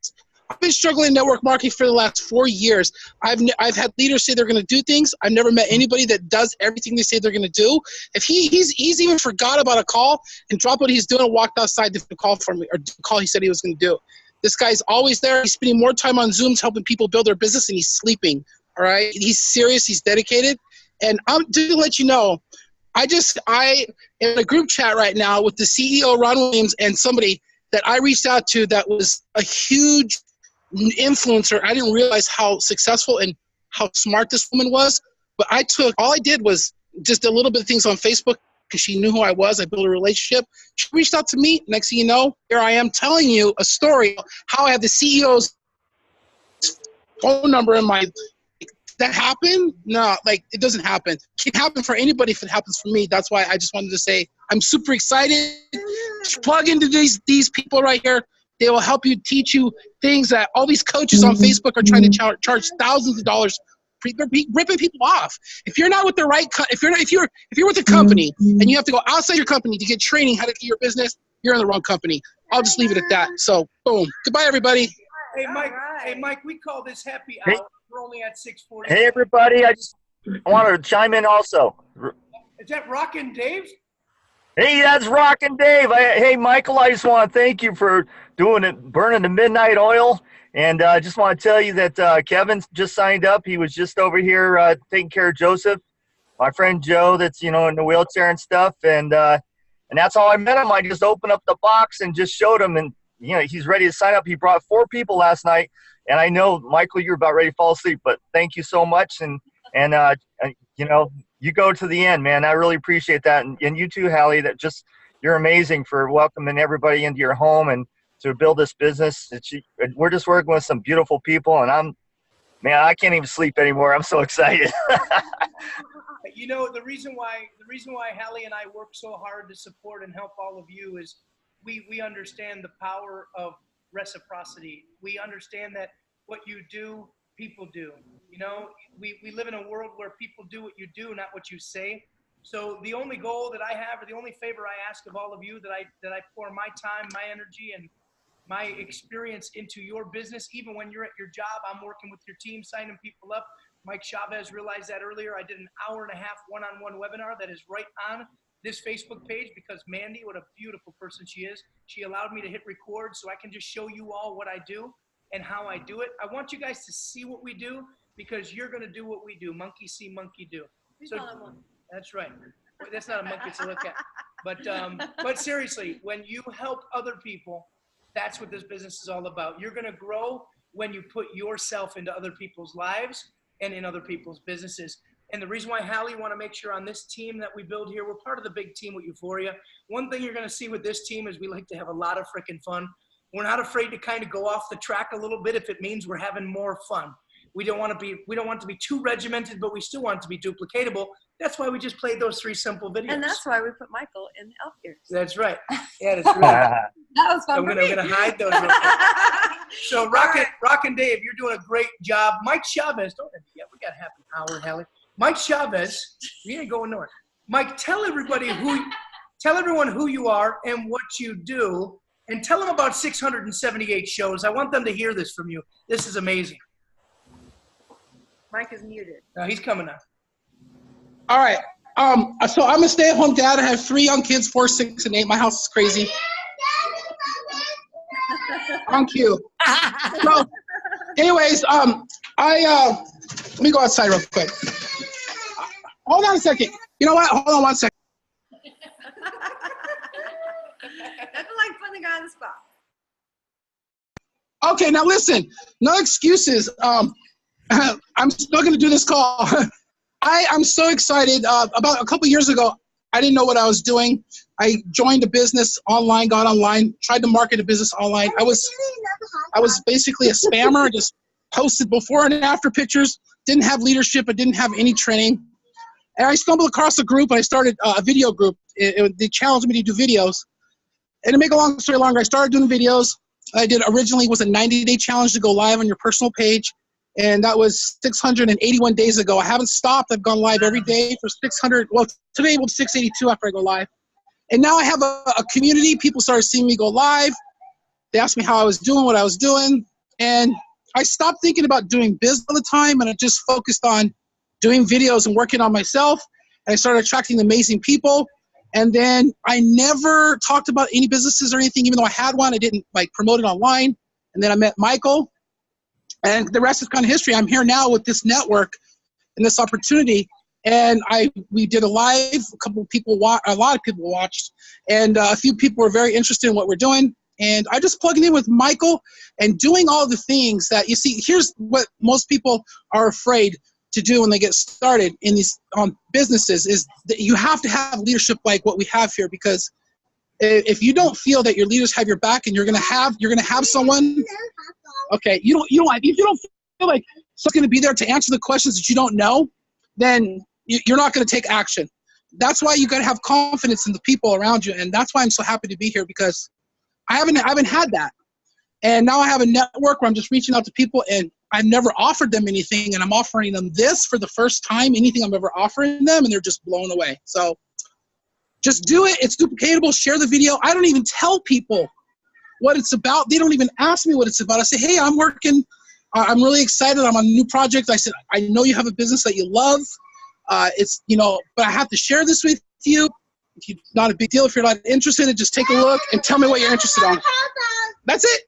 I've been struggling in network marketing for the last 4 years. I've had leaders say they're going to do things. I've never met anybody that does everything they say they're going to do. If he's even forgot about a call and dropped what he's doing and walked outside to call for me, or the call he said he was going to do. This guy's always there. He's spending more time on Zooms helping people build their business, and he's sleeping. All right, he's serious. He's dedicated. And I'm just to let you know, I am in a group chat right now with the CEO Ron Williams and somebody that I reached out to that was a huge influencer. I didn't realize how successful and how smart this woman was. But all I did was just a little bit of things on Facebook because she knew who I was. I built a relationship. She reached out to me. Next thing you know, here I am telling you a story how I have the CEO's phone number in my. That happen? No, like it doesn't happen. It can happen for anybody if it happens for me. That's why I just wanted to say I'm super excited. Plug into these people right here. They will help you, teach you things that all these coaches on Facebook are trying to charge thousands of dollars. They're ripping people off. If you're not with the right, if you're with a company and you have to go outside your company to get training how to do your business, you're in the wrong company. I'll just leave it at that. So boom. Goodbye, everybody. Hey Mike. Hey Mike. We call this happy hour. We're only at 6:40. Hey everybody, I want to chime in also. Is that Rockin' Dave? Hey, that's Rockin' Dave. Hey Michael, I just want to thank you for burning the midnight oil. And I just want to tell you that Kevin just signed up. He was just over here taking care of Joseph, my friend Joe that's, in the wheelchair and stuff. And that's how I met him. I just opened up the box and just showed him. And, he's ready to sign up. He brought 4 people last night. And I know, Michael, you're about ready to fall asleep, but thank you so much. And you go to the end, man. I really appreciate that. And you too, Hali, you're amazing for welcoming everybody into your home and to build this business. We're just working with some beautiful people, and I can't even sleep anymore. I'm so excited. The reason why Hali and I work so hard to support and help all of you is we understand the power of reciprocity. We understand that what you do, people do. We live in a world where people do what you do, not what you say. So the only goal that I have, or the only favor I ask of all of you, that I pour my time, my energy, and my experience into your business, even when you're at your job, I'm working with your team, signing people up. Mike Chavez realized that earlier. I did an hour-and-a-half one-on-one webinar that is right on this Facebook page because Mandy, what a beautiful person she is, she allowed me to hit record so I can just show you all what I do and how I do it. I want you guys to see what we do because you're going to do what we do. Monkey see, monkey do. That's right. That's not a monkey to look at. But seriously, when you help other people, that's what this business is all about. You're going to grow when you put yourself into other people's lives and in other people's businesses. And the reason why Hali want to make sure on this team that we build here, we're part of the big team with Üforia. One thing you're going to see with this team is we like to have a lot of freaking fun. We're not afraid to kind of go off the track a little bit if it means we're having more fun. We don't want it to be too regimented, but we still want it to be duplicatable. That's why we just played those 3 simple videos. And that's why we put Michael in the elf ears. That's right. Yeah, that's right. That was fun. I'm gonna hide those. So, Rockin' Dave, you're doing a great job. Mike Chavez, don't end it yet. We got half an hour, Hali. Mike Chavez, we ain't going north. Mike, tell everyone who you are and what you do, and tell them about 678 shows. I want them to hear this from you. This is amazing. Mike is muted. No, he's coming up. All right. So I'm a stay-at-home dad. I have 3 young kids, 4, 6, and 8. My house is crazy. On cue. So, anyways, let me go outside real quick. Hold on a second. You know what? Hold on 1 second. That's like putting the guy on the spot. Okay, now listen. No excuses. I'm still going to do this call. I'm so excited. About a couple years ago, I didn't know what I was doing. I joined a business online, got online, tried to market a business online. I was basically a spammer, just posted before and after pictures, didn't have leadership, I didn't have any training. And I stumbled across a group, and I started a video group. They challenged me to do videos. And to make a long story longer, I started doing videos. I did originally was a 90-day challenge to go live on your personal page. And that was 681 days ago. I haven't stopped. I've gone live every day for 600. Well, today was 682 after I go live. And now I have a community. People started seeing me go live. They asked me how I was doing, what I was doing. And I stopped thinking about doing business all the time, and I just focused on doing videos and working on myself. And I started attracting amazing people. And then I never talked about any businesses or anything, even though I had one. I didn't promote it online. and then I met Michael, and the rest is kind of history. I'm here now with this network and this opportunity, and we did a live. A lot of people watched, and a few people were very interested in what we're doing. And I just plugged in with Michael and doing all the things that you see. Here's what most people are afraid to do when they get started in these businesses is that you have to have leadership like what we have here, because if you don't feel that your leaders have your back and you're gonna have someone, okay, if you don't feel like someone's gonna be there to answer the questions that you don't know, then you're not gonna take action. That's why you gotta have confidence in the people around you, and that's why I'm so happy to be here, because I haven't had that. And now I have a network where I'm just reaching out to people, and I've never offered them anything, and I'm offering them this for the first time, anything I'm ever offering them, and they're just blown away. So just do it. It's duplicatable. Share the video. I don't even tell people what it's about. They don't even ask me what it's about. I say, hey, I'm working. I'm really excited. I'm on a new project. I said, I know you have a business that you love. But I have to share this with you. It's not a big deal if you're not interested. Just take a look and tell me what you're interested on. That's it.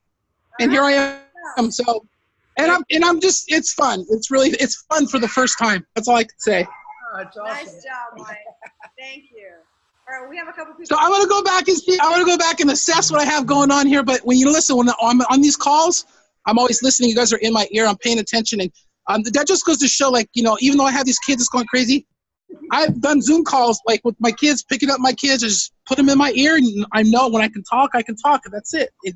And here I am. So, I'm just, it's fun. It's fun for the first time. That's all I can say. Oh, that's awesome. Nice job, Mike. Thank you. All right, we have a couple people. So I'm gonna go back and assess what I have going on here. But when you listen, when I'm on these calls, I'm always listening. You guys are in my ear. I'm paying attention, and that just goes to show, like, even though I have these kids that's going crazy, I've done Zoom calls like with my kids, picking up my kids, I just put them in my ear, and I know when I can talk, and that's it. If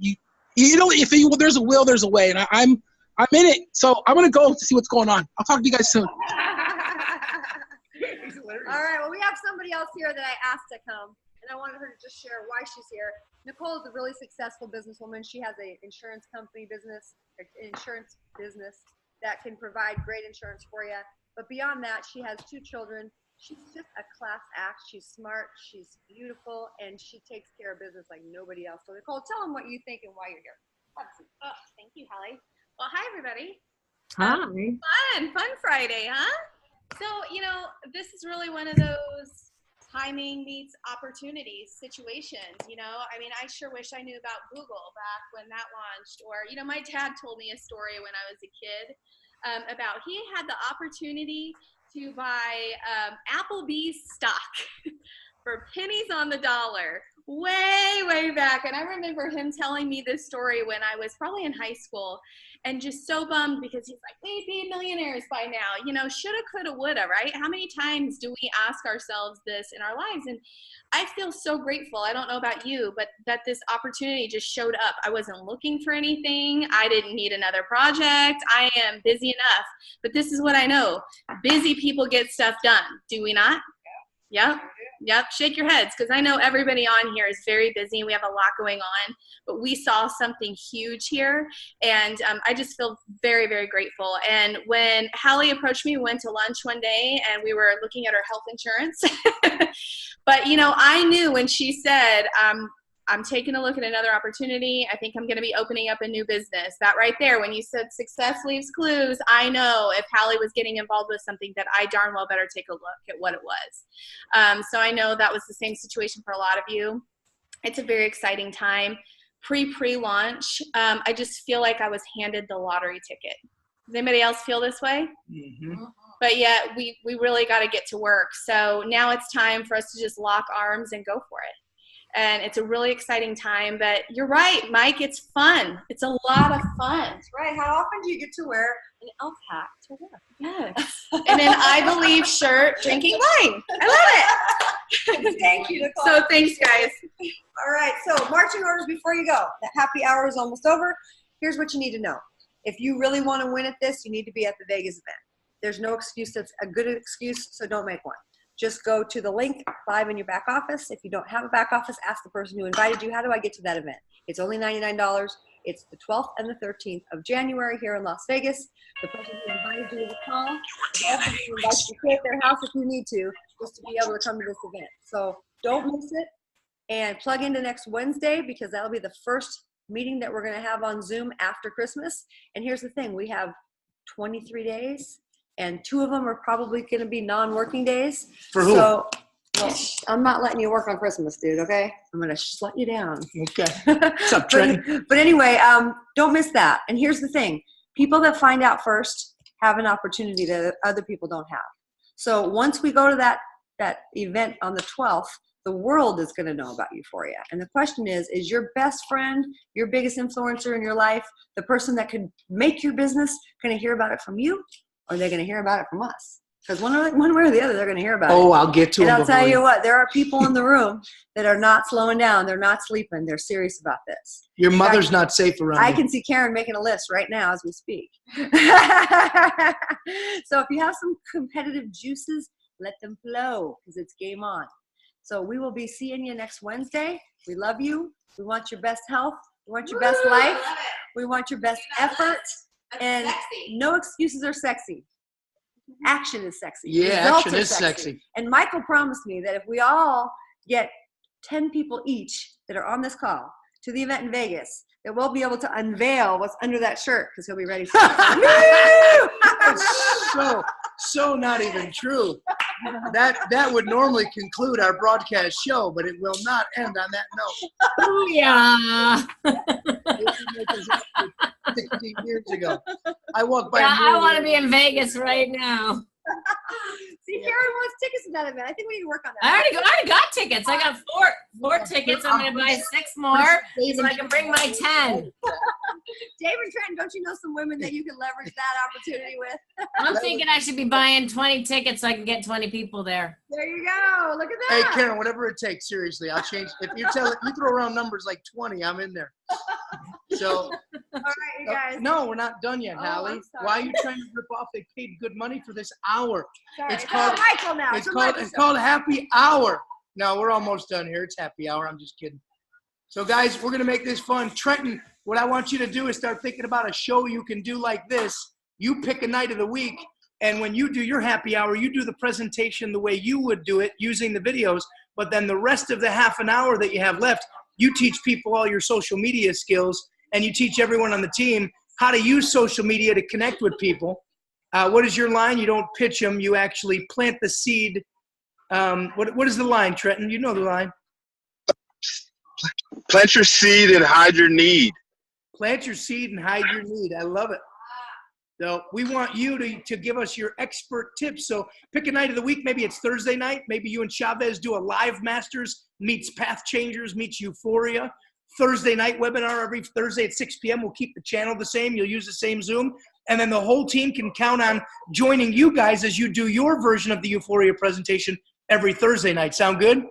there's a will, there's a way, and I'm in it. So I'm gonna go to see what's going on. I'll talk to you guys soon. All right, well, we have somebody else here that I asked to come, and I wanted her to just share why she's here. Nicole is a really successful businesswoman. She has an insurance business that can provide great insurance for you. But beyond that, she has 2 children. She's just a class act. She's smart, she's beautiful, and she takes care of business like nobody else. So Nicole, tell them what you think and why you're here. Oh, thank you, Holly. Well, hi, everybody. Hi. Fun Friday, huh? So, this is really one of those timing meets opportunities situations, I mean, I sure wish I knew about Google back when that launched, or, my dad told me a story when I was a kid about he had the opportunity to buy Applebee's stock for pennies on the dollar way back. And I remember him telling me this story when I was probably in high school, and just so bummed because he's like, we'd be millionaires by now, shoulda, coulda, woulda, right? How many times do we ask ourselves this in our lives? And I feel so grateful. I don't know about you, but that this opportunity just showed up. I wasn't looking for anything. I didn't need another project. I am busy enough, but this is what I know. Busy people get stuff done. Do we not? Yep. Shake your heads, because I know everybody on here is very busy and we have a lot going on, but we saw something huge here, and I just feel very, very grateful. And when Hali approached me, we went to lunch one day and we were looking at our health insurance. But, I knew when she said, I'm taking a look at another opportunity. I think I'm going to be opening up a new business. That right there, when you said success leaves clues, I know if Hali was getting involved with something that I darn well better take a look at what it was. So I know that was the same situation for a lot of you. It's a very exciting time. Pre-launch, I just feel like I was handed the lottery ticket. Does anybody else feel this way? Mm-hmm. But yet we really got to get to work. So now it's time for us to just lock arms and go for it. And it's a really exciting time, but you're right, Mike, it's fun. It's a lot of fun. That's right. How often do you get to wear an elf hat to work? Yes. And then I believe shirt, drinking wine. I love it. Thank you, Nicole. So thanks, guys. All right, so marching orders before you go. The happy hour is almost over. Here's what you need to know. If you really want to win at this, you need to be at the Vegas event. There's no excuse that's a good excuse, so don't make one. Just go to the link 5 in your back office. If you don't have a back office, ask the person who invited you, how do I get to that event? It's only $99. It's the 12th and the 13th of January here in Las Vegas. The person who invited you will call. The also invite you to stay at their house if you need to, just to be able to come to this event. So don't miss it, and plug into next Wednesday, because that'll be the first meeting that we're going to have on Zoom after Christmas. And here's the thing, we have 23 days. And 2 of them are probably going to be non-working days. For who? So Well, I'm not letting you work on Christmas, dude, okay? I'm going to shut you down. Okay. What's up, Trent? But anyway, don't miss that. And here's the thing. People that find out first have an opportunity that other people don't have. So once we go to that event on the 12th, the world is going to know about Euphoria. And the question is your best friend, your biggest influencer in your life, the person that could make your business, going to hear about it from you, or are they going to hear about it from us? Because one way or the other, they're going to hear about it. Oh, I'll get to it. And I'll tell you what, there are people in the room that are not slowing down. They're not sleeping. They're serious about this. Your mother's not safe around I you. can see Karen making a list right now as we speak. So if you have some competitive juices, let them flow because it's game on. So we will be seeing you next Wednesday. We love you. We want your best health. We want your best life. We want your best effort. And no excuses are sexy. Action is sexy. Yeah, Results action are is sexy. And Michael promised me that if we all get 10 people each that are on this call to the event in Vegas, that we'll be able to unveil what's under that shirt because he'll be ready for it. That's so not even true. That would normally conclude our broadcast show, but it will not end on that note. Oh, yeah. 16 years ago. I walked by. Yeah, I want to be in Vegas right now. See, Karen wants tickets to that event. I think we need to work on that. I already got tickets. I got four tickets. I'm going to buy 6 more so I can bring my 10. Dave and Trenton, don't you know some women that you can leverage that opportunity with? I'm thinking I should be buying 20 tickets so I can get 20 people there. There you go. Look at Hey, that. Karen, whatever it takes. Seriously, I'll change. If you throw around numbers like 20, I'm in there. So, all right, you guys. no, we're not done yet, Oh, Hallie. I'm sorry. Why are you trying to rip off? They paid good money for this hour. Sorry. It's called Michael now. It's called Happy Hour. No, we're almost done here. It's Happy Hour. I'm just kidding. So, guys, we're gonna make this fun. Trenton, what I want you to do is start thinking about a show you can do like this. You pick a night of the week, and when you do your happy hour, you do the presentation the way you would do it using the videos. But then the rest of the half an hour that you have left, you teach people all your social media skills, and you teach everyone on the team how to use social media to connect with people. What is your line? You don't pitch them. You actually plant the seed. What is the line, Trenton? You know the line. Plant your seed and hide your need. Plant your seed and hide your need. I love it. So we want you to give us your expert tips. So pick a night of the week. Maybe it's Thursday night. Maybe you and Chavez do a live Masters meets Path Changers meets Euphoria. Thursday night webinar every Thursday at 6 p.m. We'll keep the channel the same. You'll use the same Zoom. And then the whole team can count on joining you guys as you do your version of the Euphoria presentation every Thursday night. Sound good?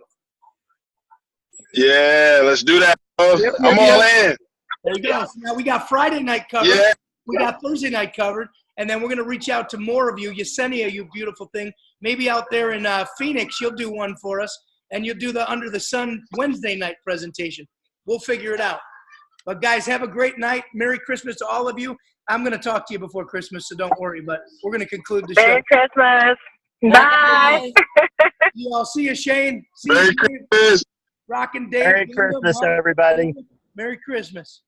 Yeah, let's do that. I'm all in. There you go. So now we got Friday night covered. Yeah. We got Thursday night covered. And then we're going to reach out to more of you. Yesenia, you beautiful thing. Maybe out there in Phoenix, you'll do one for us. And you'll do the Under the Sun Wednesday night presentation. We'll figure it out. But, guys, have a great night. Merry Christmas to all of you. I'm going to talk to you before Christmas, so don't worry. But we're going to conclude the show. Merry Christmas. Bye. You all see you, Shane. See Merry you, Shane. Christmas. Rockin' Dave. Merry Christmas, everybody. Merry Christmas.